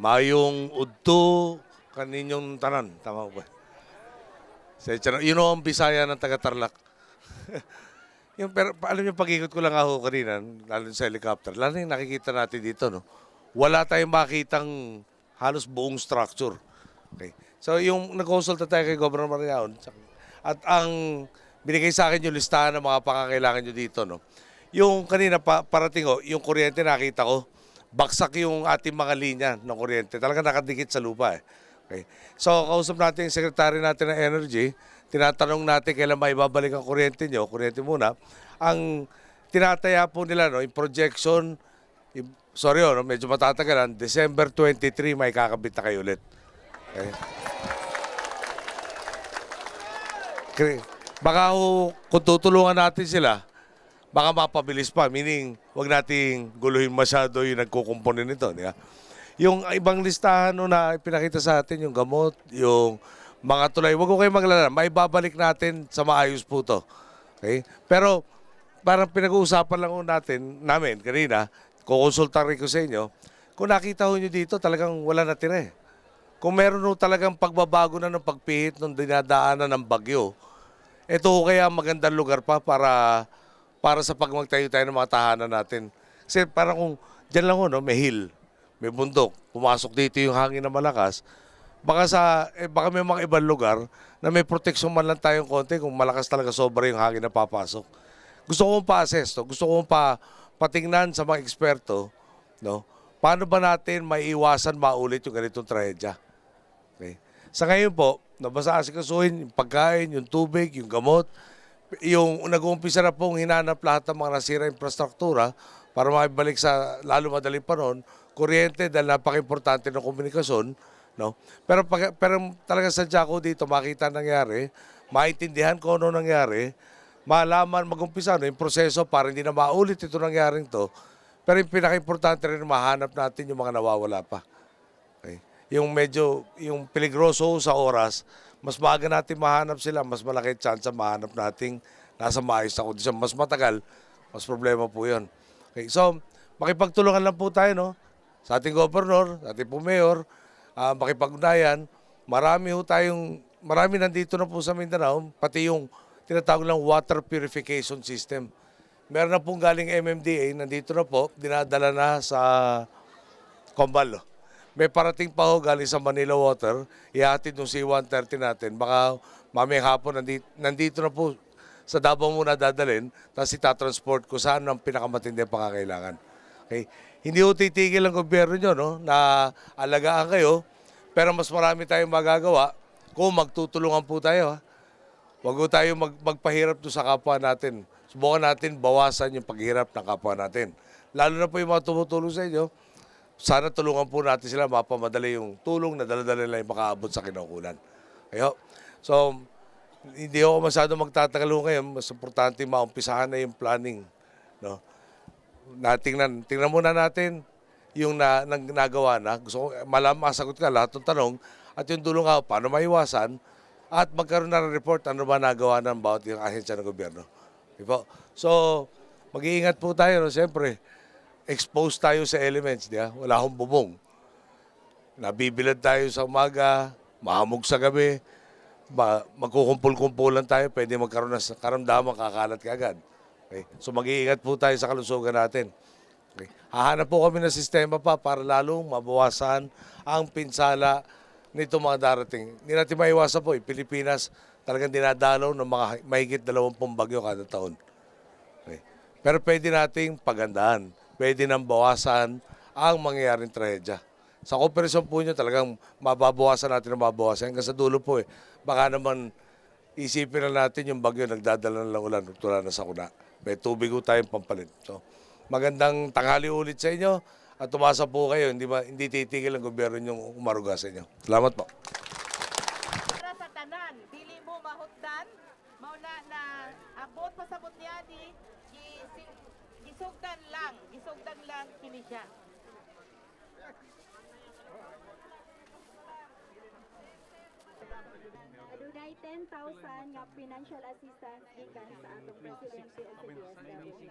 Mayong udto kaninyong tanan. Tama ba? Yun ang Bisaya ng taga-Tarlac. Pero alam niyo, pag-ikot ko lang ako kanina, lalo sa helicopter, lalo yung nakikita natin dito, no? Wala tayong makitang halos buong structure. Okay. So yung nag-consulta tayo kay Governor Mariaon, at ang binigay sa akin yung listahan ng mga pangangailangan nyo dito, no? Yung kanina parating ko, yung kuryente nakita ko, baksak yung ating mga linya ng kuryente. Talagang nakadikit sa lupa eh. Okay. So kausap natin yung secretary natin ng energy, tinatanong natin kailan maibabalik ang kuryente nyo, kuryente muna. Ang tinataya po nila, no, yung projection, sorry, no, medyo matatagalan, December 23 may kakabit na kayo ulit. Okay. Baka kung tutulungan natin sila, baka mapabilis pa. Meaning, wag nating guluhin masyado yung nagkukumpone nito. Di ba? Yung ibang listahan na pinakita sa atin, yung gamot, yung mga tulay, wag ko kayo maglala. Maibabalik natin sa maayos po to. Okay? Pero, parang pinag-uusapan lang namin kanina, kukonsulta rin ko sa inyo, kung nakita ho nyo dito, talagang wala natira eh. Kung meron ho talagang pagbabago na ng pagpihit ng dinadaanan ng bagyo, ito ho kaya magandang lugar pa para sa pagmagtayo tayo ng mga tahanan natin. Kasi parang kung dyan lang ho, no, may hill, may bundok, pumasok dito yung hangin na malakas, baka may mga ibang lugar na may proteksyon man lang tayong konti kung malakas talaga sobra yung hangin na papasok. Gusto kong pa-assess to, gusto kong patingnan sa mga eksperto, no? Paano ba natin maiiwasan maulit yung ganitong trahedya? Okay. Sa ngayon po, nabasa asikasuhin yung pagkain, yung tubig, yung gamot, yung nag-uumpisa na pong hinanap lahat ng mga nasira infrastruktura para maibalik sa lalo madaling panahon, kuryente dahil napaka-importante ng komunikasyon, no? Pero talaga sadya ko dito makita nangyari, maintindihan ko ano nangyari, malaman mag-umpisa yung proseso para hindi na maulit ito nangyaring to. Pero yung pinaka-importante rin mahanap natin yung mga nawawala pa. Okay. Yung peligroso sa oras, mas maaga natin mahanap sila, mas malaki chance mahanap nating nasa maayos na kondisyon. Mas matagal, mas problema po yun. Okay, so, makipagtulungan lang po tayo, no? Sa ating gobernador, sa ating po mayor, makipag-ugnayan. Marami nandito na po sa Mindanao, pati yung tinatawag lang water purification system. Meron na pong galing MMDA, nandito na po, dinadala na sa Combal. May parating pa ho galing sa Manila Water, ihatid ng C-130 natin. Baka mamayang hapon nandito na po sa Davao muna dadalhin, tapos itatransport ko saan ang pinakamatindi ang pangangailangan. Okay? Hindi ho titigil ang gobyerno nyo, no, na alagaan kayo, pero mas marami tayong magagawa kung magtutulungan po tayo. Ha? Huwag ho tayo magpahirap doon sa kapwa natin. Subukan natin bawasan yung paghirap ng kapwa natin. Lalo na po yung mga tumutulong sa inyo, sana tulungan po natin sila mapamadali yung tulong na dala-dala nila yung makaabot sa kinaukulan. Ayo. So, hindi ako masyado magtatagal ngayon. Mas importante maumpisahan na yung planning. No? Tingnan muna natin yung nagawa na. Gusto ko masagot ka lahat ng tanong at yung tulong ka, paano maiwasan at magkaroon na ng report ano ba nagawa ng bawat yung ahensya ng gobyerno. Diba? So, mag-iingat po tayo. No? Siyempre, exposed tayo sa elements, di ba? Wala akong bubong. Nabibilad tayo sa umaga, mahamog sa gabi, magkukumpul-kumpulan tayo, pwede magkaroon ng karamdaman, kakalat ka agad. Okay? So mag-iingat po tayo sa kalusugan natin. Okay? Hahanap po kami ng sistema pa para lalong mabawasan ang pinsala nito mga darating. Hindi natin maiwasan po, Pilipinas talagang dinadalaw ng mga mahigit 20 bagyo kada taon. Okay? Pero pwede nating pagandaan. Pwede nang bawasan ang mangyayaring trahedya. Sa kooperasyon po nyo, talagang mababawasan natin ang mabawasan. Hanggang sa dulo po baka naman isipin na natin yung bagyo nagdadala ng ulan tulad na sa kuna. May tubig po tayong pampalit. So, magandang tanghali ulit sa inyo at tumasa po kayo. Hindi titigil ang gobyerno nyong umaruga sa inyo. Salamat po. Para sa tanan, dili mo mahutdan, mauna na abot pasabot niya gisugdan lang kini siya. Adunay 10,000 nga financial assistance gikan sa atong presidente sa DSWD.